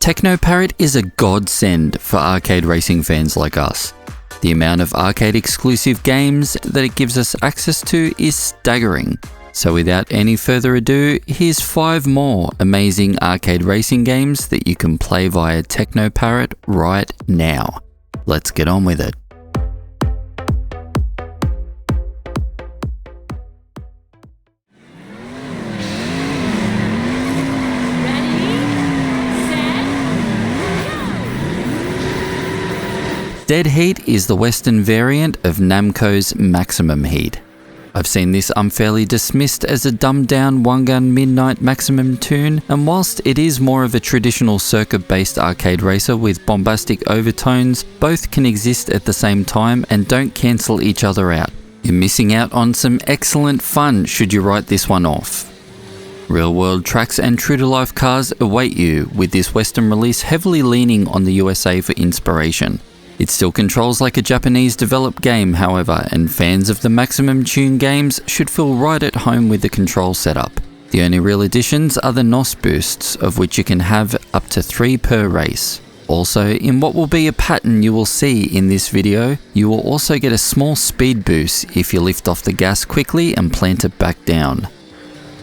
TeknoParrot is a godsend for arcade racing fans like us. The amount of arcade exclusive games that it gives us access to is staggering. So without any further ado, here's 5 more amazing arcade racing games that you can play via TeknoParrot right now. Let's get on with it. Dead Heat is the Western variant of Namco's Maximum Heat. I've seen this unfairly dismissed as a dumbed-down Wangan Midnight Maximum tune, and whilst it is more of a traditional circuit-based arcade racer with bombastic overtones, both can exist at the same time and don't cancel each other out. You're missing out on some excellent fun should you write this one off. Real-world tracks and true-to-life cars await you, with this Western release heavily leaning on the USA for inspiration. It still controls like a Japanese-developed game, however, and fans of the Maximum Tune games should feel right at home with the control setup. The only real additions are the NOS boosts, of which you can have up to 3 per race. Also, in what will be a pattern you will see in this video, you will also get a small speed boost if you lift off the gas quickly and plant it back down.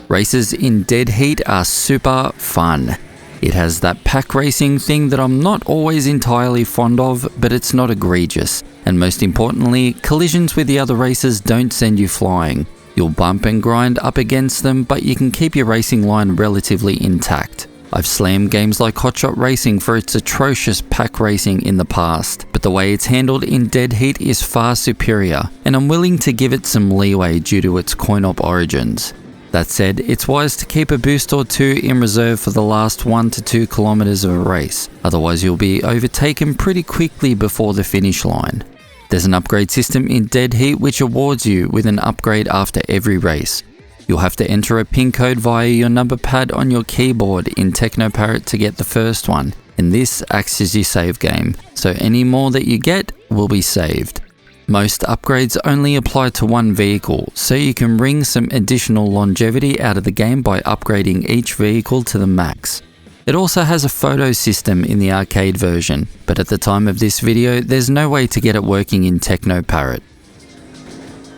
Races in Dead Heat are super fun. It has that pack racing thing that I'm not always entirely fond of, but it's not egregious. And most importantly, collisions with the other racers don't send you flying. You'll bump and grind up against them, but you can keep your racing line relatively intact. I've slammed games like Hotshot Racing for its atrocious pack racing in the past, but the way it's handled in Dead Heat is far superior, and I'm willing to give it some leeway due to its coin-op origins. That said, it's wise to keep a boost or 2 in reserve for the last 1 to 2 kilometers of a race, otherwise you'll be overtaken pretty quickly before the finish line. There's an upgrade system in Dead Heat which awards you with an upgrade after every race. You'll have to enter a PIN code via your number pad on your keyboard in TeknoParrot to get the first one, and this acts as your save game, so any more that you get will be saved. Most upgrades only apply to one vehicle, so you can wring some additional longevity out of the game by upgrading each vehicle to the max. It also has a photo system in the arcade version, but at the time of this video, there's no way to get it working in TeknoParrot.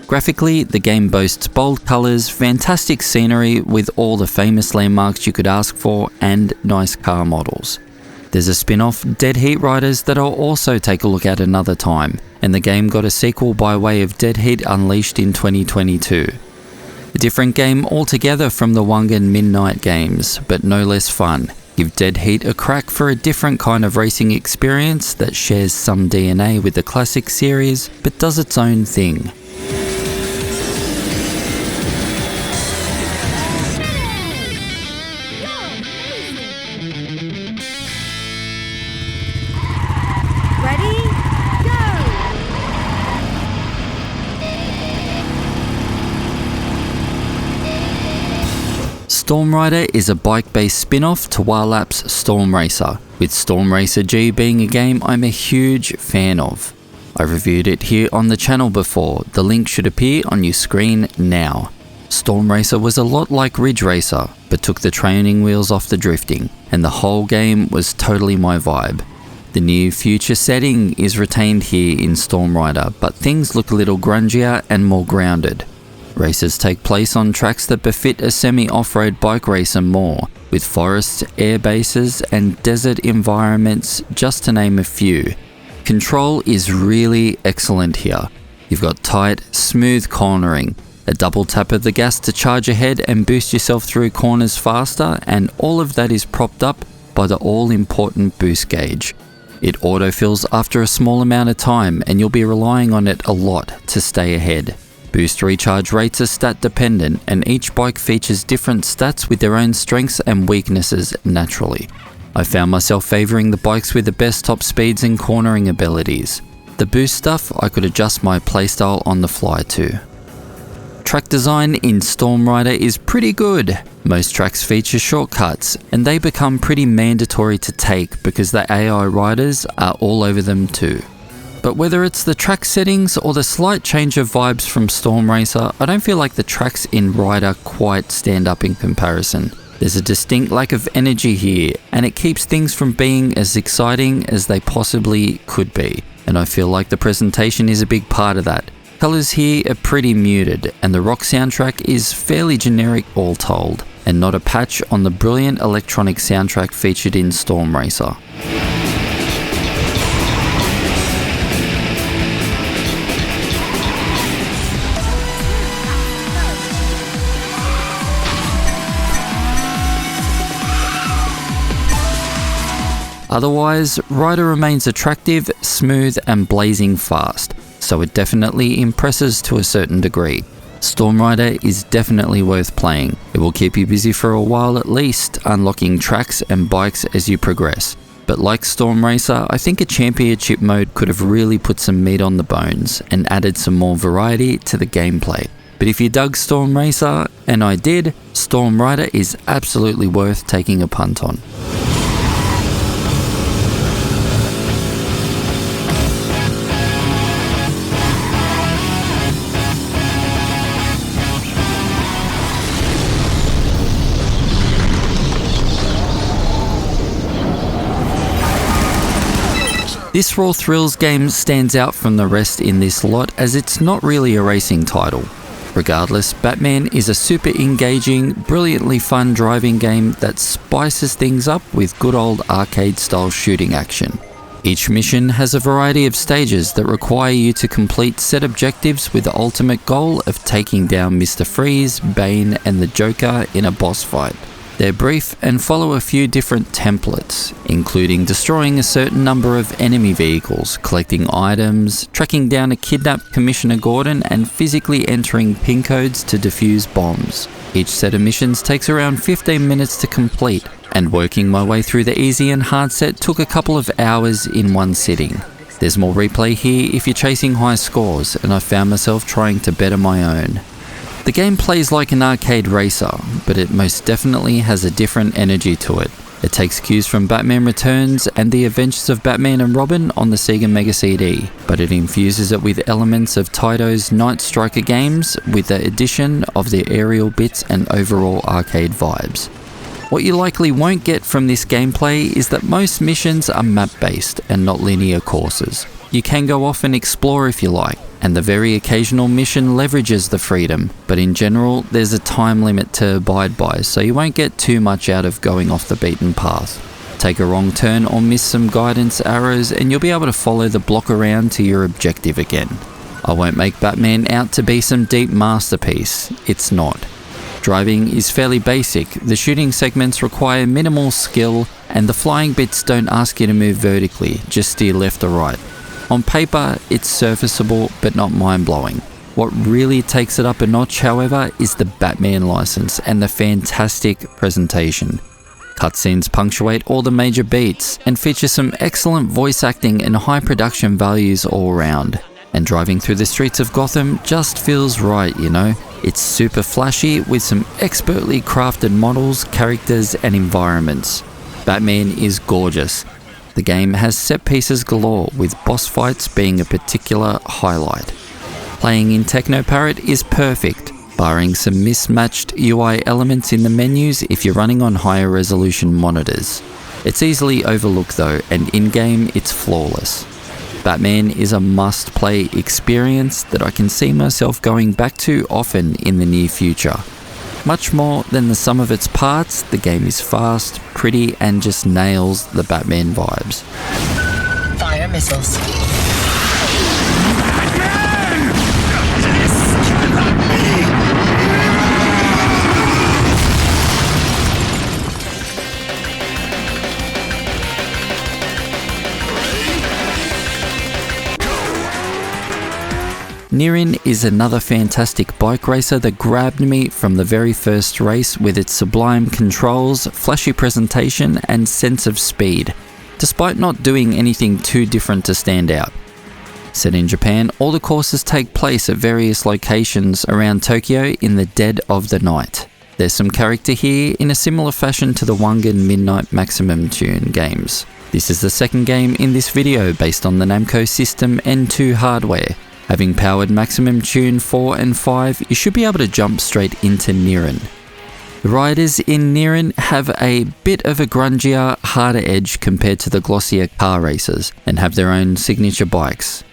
Graphically, the game boasts bold colours, fantastic scenery with all the famous landmarks you could ask for, and nice car models. There's a spin-off, Dead Heat Riders, that I'll also take a look at another time, and the game got a sequel by way of Dead Heat Unleashed in 2022. A different game altogether from the Wangan Midnight games, but no less fun. Give Dead Heat a crack for a different kind of racing experience that shares some DNA with the classic series, but does its own thing. Storm Rider is a bike-based spin-off to Warlap's Storm Racer, with Storm Racer G being a game I'm a huge fan of. I reviewed it here on the channel before, the link should appear on your screen now. Storm Racer was a lot like Ridge Racer, but took the training wheels off the drifting, and the whole game was totally my vibe. The new future setting is retained here in Storm Rider, but things look a little grungier and more grounded. Races take place on tracks that befit a semi-off-road bike racer more, with forests, air bases, and desert environments, just to name a few. Control is really excellent here. You've got tight, smooth cornering, a double tap of the gas to charge ahead and boost yourself through corners faster, and all of that is propped up by the all-important boost gauge. It autofills after a small amount of time, and you'll be relying on it a lot to stay ahead. Boost recharge rates are stat dependent, and each bike features different stats with their own strengths and weaknesses naturally. I found myself favouring the bikes with the best top speeds and cornering abilities. The boost stuff I could adjust my playstyle on the fly to. Track design in Storm Rider is pretty good. Most tracks feature shortcuts, and they become pretty mandatory to take because the AI riders are all over them too. But whether it's the track settings or the slight change of vibes from Storm Racer, I don't feel like the tracks in Rider quite stand up in comparison. There's a distinct lack of energy here, and it keeps things from being as exciting as they possibly could be, and I feel like the presentation is a big part of that. Colours here are pretty muted, and the rock soundtrack is fairly generic all told, and not a patch on the brilliant electronic soundtrack featured in Storm Racer. Otherwise, Rider remains attractive, smooth and blazing fast, so it definitely impresses to a certain degree. Storm Rider is definitely worth playing. It will keep you busy for a while at least, unlocking tracks and bikes as you progress. But like Storm Racer, I think a championship mode could have really put some meat on the bones and added some more variety to the gameplay. But if you dug Storm Racer, and I did, Storm Rider is absolutely worth taking a punt on. This Raw Thrills game stands out from the rest in this lot as it's not really a racing title. Regardless, Batman is a super engaging, brilliantly fun driving game that spices things up with good old arcade style shooting action. Each mission has a variety of stages that require you to complete set objectives with the ultimate goal of taking down Mr. Freeze, Bane and the Joker in a boss fight. They're brief and follow a few different templates, including destroying a certain number of enemy vehicles, collecting items, tracking down a kidnapped Commissioner Gordon, and physically entering pin codes to defuse bombs. Each set of missions takes around 15 minutes to complete, and working my way through the easy and hard set took a couple of hours in one sitting. There's more replay here if you're chasing high scores, and I found myself trying to better my own. The game plays like an arcade racer, but it most definitely has a different energy to it. It takes cues from Batman Returns and The Adventures of Batman and Robin on the SEGA Mega CD, but it infuses it with elements of Taito's Night Striker games with the addition of the aerial bits and overall arcade vibes. What you likely won't get from this gameplay is that most missions are map-based and not linear courses. You can go off and explore if you like, and the very occasional mission leverages the freedom, but in general there's a time limit to abide by, so you won't get too much out of going off the beaten path. Take a wrong turn or miss some guidance arrows and you'll be able to follow the block around to your objective again. I won't make Batman out to be some deep masterpiece, it's not. Driving is fairly basic, the shooting segments require minimal skill, and the flying bits don't ask you to move vertically, just steer left or right. On paper, it's serviceable but not mind-blowing. What really takes it up a notch, however, is the Batman license and the fantastic presentation. Cutscenes punctuate all the major beats and feature some excellent voice acting and high production values all around. And driving through the streets of Gotham just feels right, you know? It's super flashy with some expertly crafted models, characters and environments. Batman is gorgeous. The game has set pieces galore, with boss fights being a particular highlight. Playing in TeknoParrot is perfect, barring some mismatched UI elements in the menus if you're running on higher resolution monitors. It's easily overlooked though, and in-game it's flawless. Batman is a must-play experience that I can see myself going back to often in the near future. Much more than the sum of its parts, the game is fast, pretty, and just nails the Batman vibes. Fire missiles. Nirin is another fantastic bike racer that grabbed me from the very first race with its sublime controls, flashy presentation and sense of speed, despite not doing anything too different to stand out. Set in Japan, all the courses take place at various locations around Tokyo in the dead of the night. There's some character here in a similar fashion to the Wangan Midnight Maximum Tune games. This is the second game in this video based on the Namco system N2 hardware. Having powered Maximum Tune 4 and 5, you should be able to jump straight into Nirin. The riders in Nirin have a bit of a grungier, harder edge compared to the glossier car racers, and have their own signature bikes.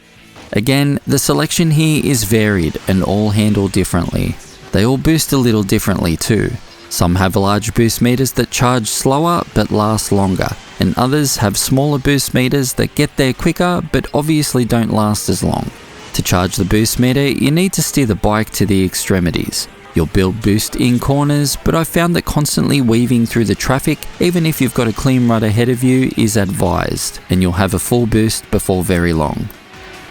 Again, the selection here is varied and all handle differently. They all boost a little differently too. Some have large boost meters that charge slower but last longer, and others have smaller boost meters that get there quicker but obviously don't last as long. To charge the boost meter, you need to steer the bike to the extremities. You'll build boost in corners, but I've found that constantly weaving through the traffic, even if you've got a clean rut ahead of you, is advised, and you'll have a full boost before very long.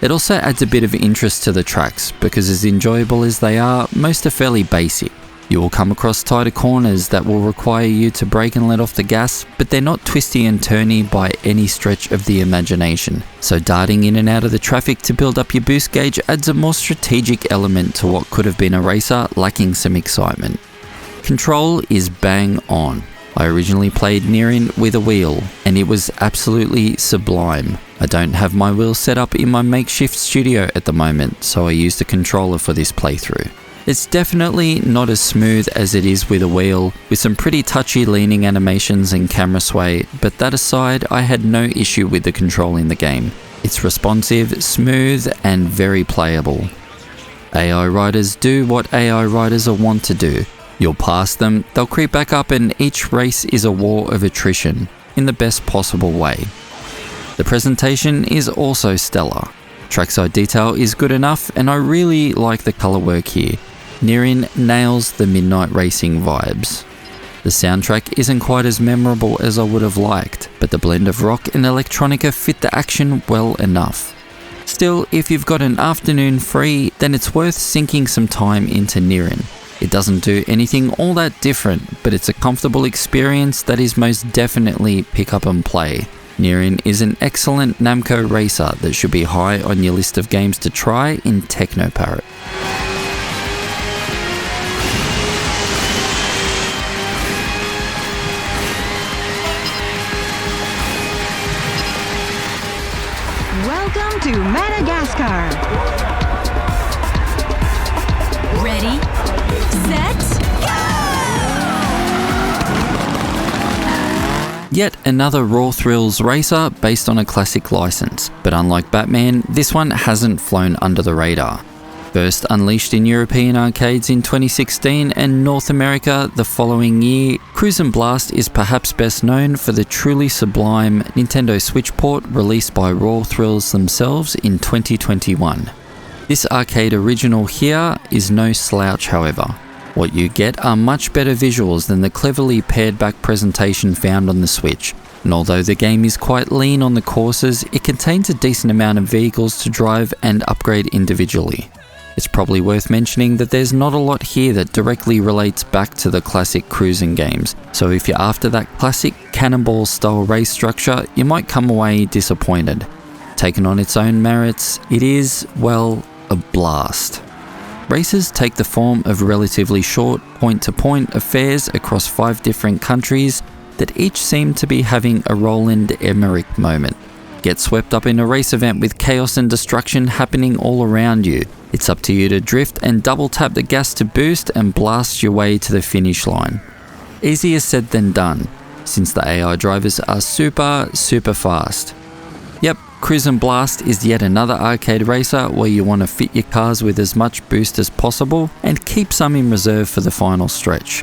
It also adds a bit of interest to the tracks, because as enjoyable as they are, most are fairly basic. You will come across tighter corners that will require you to brake and let off the gas, but they're not twisty and turny by any stretch of the imagination. So darting in and out of the traffic to build up your boost gauge adds a more strategic element to what could have been a racer lacking some excitement. Control is bang on. I originally played Nirin with a wheel, and it was absolutely sublime. I don't have my wheel set up in my makeshift studio at the moment, so I used a controller for this playthrough. It's definitely not as smooth as it is with a wheel, with some pretty touchy leaning animations and camera sway, but that aside, I had no issue with the control in the game. It's responsive, smooth, and very playable. AI riders do what AI riders are wont to do. You'll pass them, they'll creep back up, and each race is a war of attrition, in the best possible way. The presentation is also stellar. Trackside detail is good enough, and I really like the colour work here. Nirin nails the midnight racing vibes. The soundtrack isn't quite as memorable as I would have liked, but the blend of rock and electronica fit the action well enough. Still, if you've got an afternoon free, then it's worth sinking some time into Nirin. It doesn't do anything all that different, but it's a comfortable experience that is most definitely pick up and play. Nirin is an excellent Namco racer that should be high on your list of games to try in TeknoParrot. Welcome to Madagascar. Ready, set, Yet another Raw Thrills racer based on a classic license, but unlike Batman, this one hasn't flown under the radar. First unleashed in European arcades in 2016 and North America the following year, Cruis'n Blast is perhaps best known for the truly sublime Nintendo Switch port released by Raw Thrills themselves in 2021. This arcade original here is no slouch, however. What you get are much better visuals than the cleverly pared back presentation found on the Switch, and although the game is quite lean on the courses, it contains a decent amount of vehicles to drive and upgrade individually. It's probably worth mentioning that there's not a lot here that directly relates back to the classic cruising games, so if you're after that classic cannonball style race structure, you might come away disappointed. Taken on its own merits, it is, well, a blast. Races take the form of relatively short point-to-point affairs across 5 different countries that each seem to be having a Roland Emmerich moment. Get swept up in a race event with chaos and destruction happening all around you. It's up to you to drift and double tap the gas to boost and blast your way to the finish line. Easier said than done, since the AI drivers are super fast. Yep, Cruis'n Blast is yet another arcade racer where you want to fit your cars with as much boost as possible and keep some in reserve for the final stretch.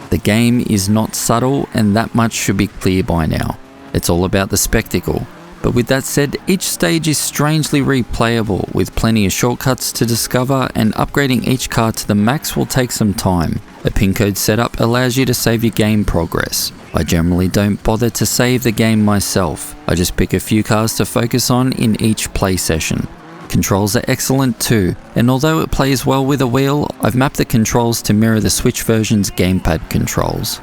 The game is not subtle, and that much should be clear by now. It's all about the spectacle. But with that said, each stage is strangely replayable with plenty of shortcuts to discover, and upgrading each car to the max will take some time. A pin code setup allows you to save your game progress. I generally don't bother to save the game myself. I just pick a few cars to focus on in each play session. Controls are excellent too, and although it plays well with a wheel, I've mapped the controls to mirror the Switch version's gamepad controls.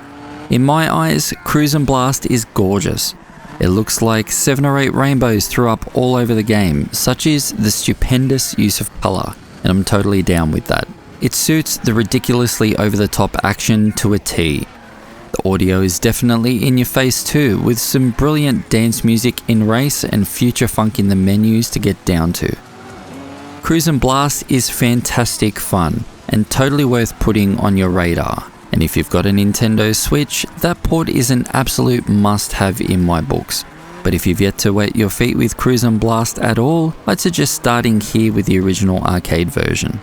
In my eyes, Cruis'n Blast is gorgeous. It looks like 7 or 8 rainbows threw up all over the game. Such is the stupendous use of colour, and I'm totally down with that. It suits the ridiculously over-the-top action to a T. The audio is definitely in your face too, with some brilliant dance music in race and future funk in the menus to get down to. Cruis'n Blast is fantastic fun, and totally worth putting on your radar. And if you've got a Nintendo Switch, that port is an absolute must-have in my books. But if you've yet to wet your feet with Cruis'n Blast at all, I'd suggest starting here with the original arcade version.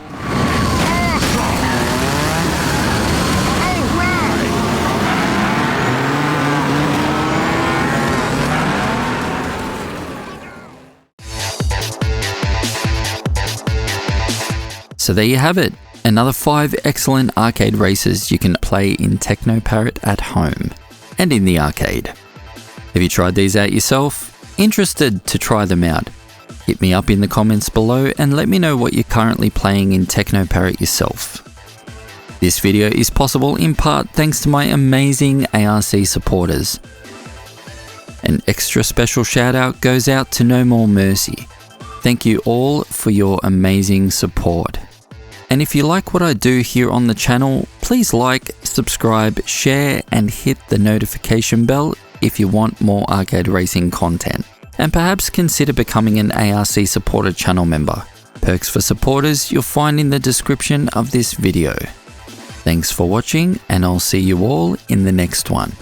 So there you have it, another 5 excellent arcade races you can play in TeknoParrot at home and in the arcade. Have you tried these out yourself? Interested to try them out? Hit me up in the comments below and let me know what you're currently playing in TeknoParrot yourself. This video is possible in part thanks to my amazing ARC supporters. An extra special shout out goes out to No More Mercy. Thank you all for your amazing support. And if you like what I do here on the channel, please like, subscribe, share and hit the notification bell if you want more arcade racing content. And perhaps consider becoming an ARC supporter channel member. Perks for supporters you'll find in the description of this video. Thanks for watching and I'll see you all in the next one.